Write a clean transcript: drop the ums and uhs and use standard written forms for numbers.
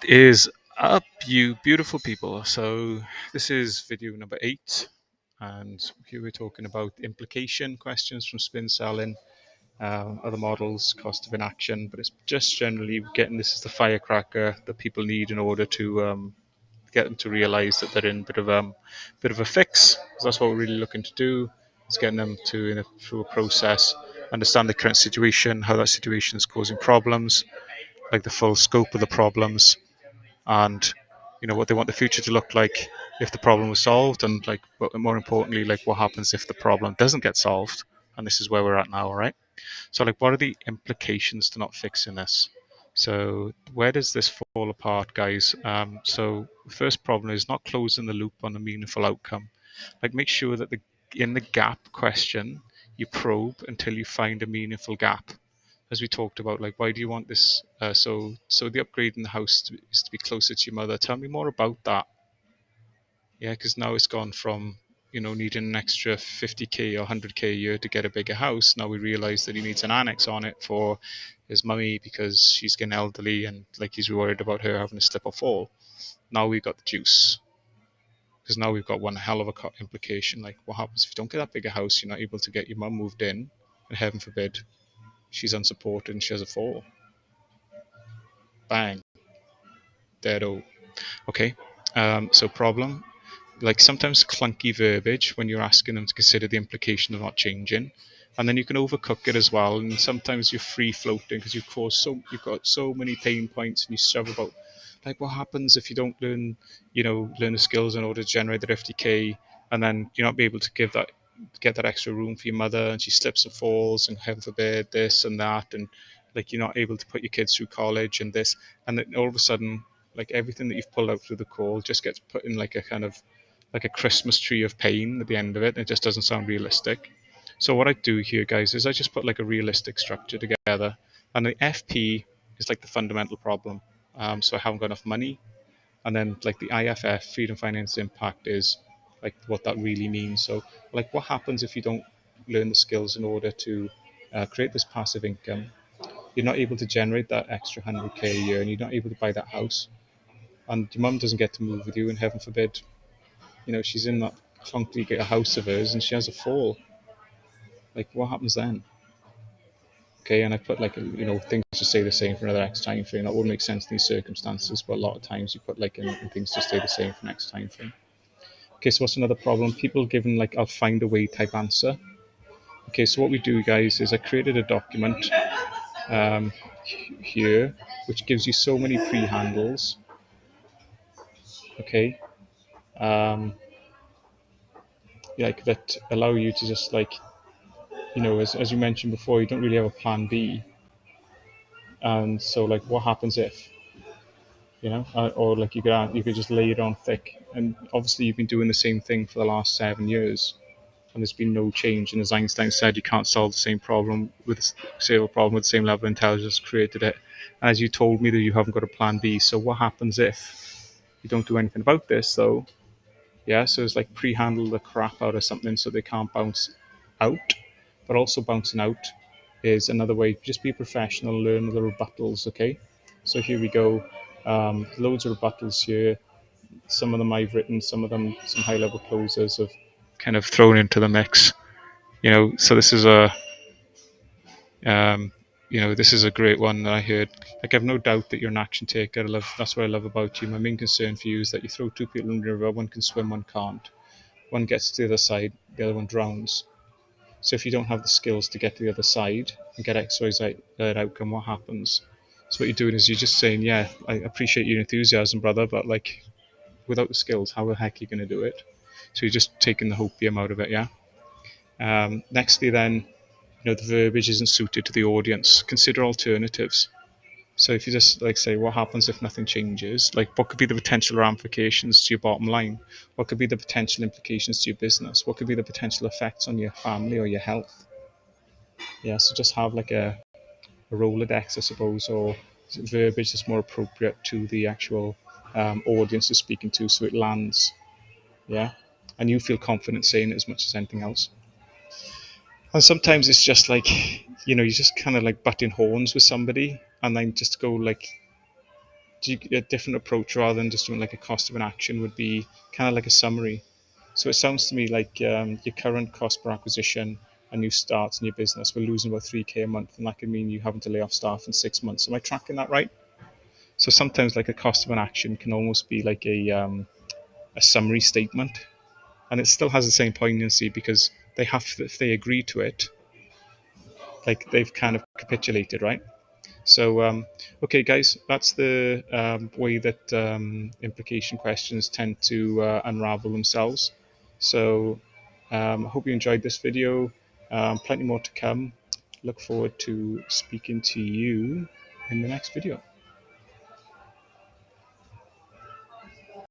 What is up, you beautiful people? So, this is video number 8, and here we're talking about implication questions from spin selling, other models, cost of inaction, but it's just generally getting this is the firecracker that people need in order to get them to realize that they're in a bit of a fix. So that's what we're really looking to do, is getting them to, through a process, understand the current situation, how that situation is causing problems, like the full scope of the problems, and what they want the future to look like if the problem was solved, and like, but more importantly, like what happens if the problem doesn't get solved. And this is where we're at now, all right? So like, what are the implications to not fixing this? So where does this fall apart, guys? So the first problem is not closing the loop on a meaningful outcome. Like, make sure that in the gap question, you probe until you find a meaningful gap, as we talked about. Like, why do you want this? So the upgrade in the house is to be closer to your mother. Tell me more about that. Yeah, because now it's gone from needing an extra 50k or 100k a year to get a bigger house. Now we realize that he needs an annex on it for his mummy because she's getting elderly, and like he's worried about her having a slip or fall. Now we've got the juice, because now we've got one hell of a implication. Like, what happens if you don't get that bigger house? You're not able to get your mum moved in, and heaven forbid she's unsupported and she has a fall. Bang, deado. Okay, so problem, like sometimes clunky verbiage when you're asking them to consider the implication of not changing, and then you can overcook it as well. And sometimes you're free floating because you've got so many pain points, and you struggle about, like, what happens if you don't learn the skills in order to generate the 50k, and then you're not be able to get that extra room for your mother, and she slips and falls, and heaven forbid this and that, and like you're not able to put your kids through college and this, and then all of a sudden, like, everything that you've pulled out through the call just gets put in like a kind of like a Christmas tree of pain at the end of it. It just doesn't sound realistic. So what I do here, guys, is I just put like a realistic structure together, and the FP is like the fundamental problem. So I haven't got enough money, and then like the IFF, freedom, finance, impact, is like what that really means. So like, what happens if you don't learn the skills in order to create this passive income? You're not able to generate that extra 100k a year, and you're not able to buy that house, and your mum doesn't get to move with you, and heaven forbid, she's in that clunky house of hers and she has a fall. Like, what happens then? Okay, and I put like, things to stay the same for another X time frame. That would make sense in these circumstances, but a lot of times you put like in things to stay the same for next time frame. Okay, so what's another problem? People giving like, I'll find a way type answer. Okay, so what we do, guys, is I created a document um, here, which gives you so many pre-handles. Okay, um, like that allow you to just like, as you mentioned before, you don't really have a plan B. And so like, what happens if, or like, you could just lay it on thick, and obviously you've been doing the same thing for the last 7 years, and there's been no change. And as Einstein said, you can't solve the same problem with the same level of intelligence created it. And as you told me, that you haven't got a plan B. So what happens if you don't do anything about this, though? Yeah, so it's like pre-handle the crap out of something so they can't bounce out. But also bouncing out is another way. Just be a professional, learn the rebuttals, okay? So here we go. Loads of rebuttals here. Some of them I've written, some of them some high-level closers have kind of thrown into the mix. So this is um, this is a great one that I heard. Like, I have no doubt that you're an action taker. That's what I love about you. My main concern for you is that you throw two people in the river. One can swim, one can't. One gets to the other side, the other one drowns. So if you don't have the skills to get to the other side and get X, Y, Z outcome, what happens? So what you're doing is you're just saying, yeah, I appreciate your enthusiasm, brother, but like, without the skills, how the heck are you going to do it? So you're just taking the hopium out of it, yeah? Nextly then, the verbiage isn't suited to the audience. Consider alternatives. So if you just like say, what happens if nothing changes? Like, what could be the potential ramifications to your bottom line? What could be the potential implications to your business? What could be the potential effects on your family or your health? Yeah, so just have like a Rolodex, I suppose, or verbiage that's more appropriate to the actual audience you're speaking to, so it lands. Yeah, and you feel confident saying it as much as anything else. And sometimes it's just like, you just kind of like butting horns with somebody, and then just go like, a different approach rather than just doing like a cost of an action would be kind of like a summary. So it sounds to me like your current cost per acquisition, a new start in your business, we're losing about 3K a month, and that could mean you having to lay off staff in 6 months. Am I tracking that right? So sometimes like a cost of an action can almost be like a summary statement, and it still has the same poignancy because they have to, if they agree to it, like they've kind of capitulated, right? So, okay, guys, that's the way that implication questions tend to unravel themselves. So, I hope you enjoyed this video. Plenty more to come. Look forward to speaking to you in the next video.